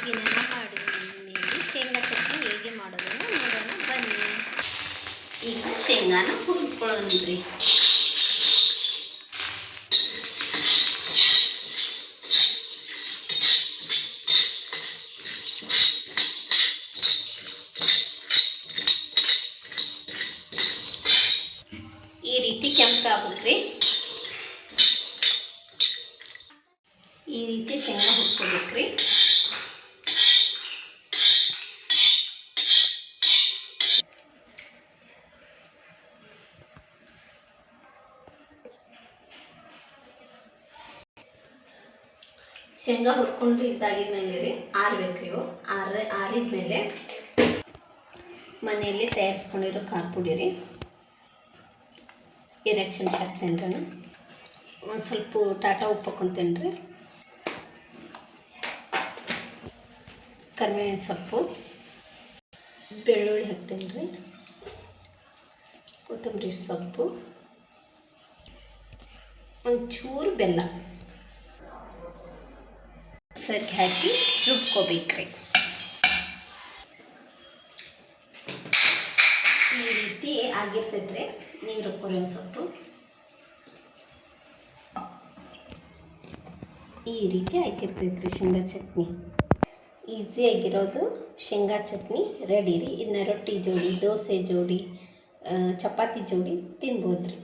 ಇವತ್ತಿನ ನಮ್ಮ ಅಡುಗೆಯಲ್ಲಿ ಶೇಂಗಾ ಚಟ್ನಿ ಹೇಗೆ ಮಾಡೋದನ್ನು ನೋಡೋಣ ಬನ್ನಿ. ಈಗ ಶೇಂಗಾನ ಹುರ್ಕೊಳ್ಳೋಣ್ರಿ. ಈ ರೀತಿ ಕೆಂಪಾಗ್ಬೇಕ್ರಿ. ಈ ರೀತಿ ಶೇಂಗಾ ಹುರ್ಕೋಬೇಕ್ರಿ. ಶೇಂಗಾ ಹುರ್ಕೊಂಡು ಇದ್ದಾಗಿದ್ಮೇಲೆ ರೀ ಆರ್ಬೇಕ್ರಿ. ಇವು ಆರಿದ್ಮೇಲೆ ಮನೆಯಲ್ಲಿ ತಯಾರಿಸ್ಕೊಂಡಿರೋ ಖಾರ ಪುಡಿ ರೀ 2 ಚಮಚ ಹಾಕ್ತೇನೆ ರೀ. ಒಂದು ಸ್ವಲ್ಪ ಟಾಟಾ ಉಪ್ಪು ಹಾಕ್ಕೊಂತೇನೆ ರೀ. ಕರಿಬೇವಿನ ಸೊಪ್ಪು, ಬೆಳ್ಳುಳ್ಳಿ ಹಾಕ್ತೇನೆ ರೀ, ಕೊತ್ತಂಬರಿ ಸೊಪ್ಪು, ಒಂಚೂರು ಬೆಲ್ಲ ಸರಿ ಹಾಕಿ ರುಬ್ಕೋಬೇಕ್ರಿ. ಈ ರೀತಿ ಆಗಿರ್ತೈತ್ರಿ. ನೀರು ಕೊರಿಯೋ ಸೊಪ್ಪು ಈ ರೀತಿ ಆಗಿರ್ತೈತ್ರಿ. ಶೇಂಗಾ ಚಟ್ನಿ ಈಸಿಯಾಗಿರೋದು ಶೇಂಗಾ ಚಟ್ನಿ ರೆಡಿ ರೀ. ಇದನ್ನ ರೊಟ್ಟಿ ಜೋಡಿ, ದೋಸೆ ಜೋಡಿ, ಚಪಾತಿ ಜೋಡಿ ತಿನ್ಬೋದು ರೀ.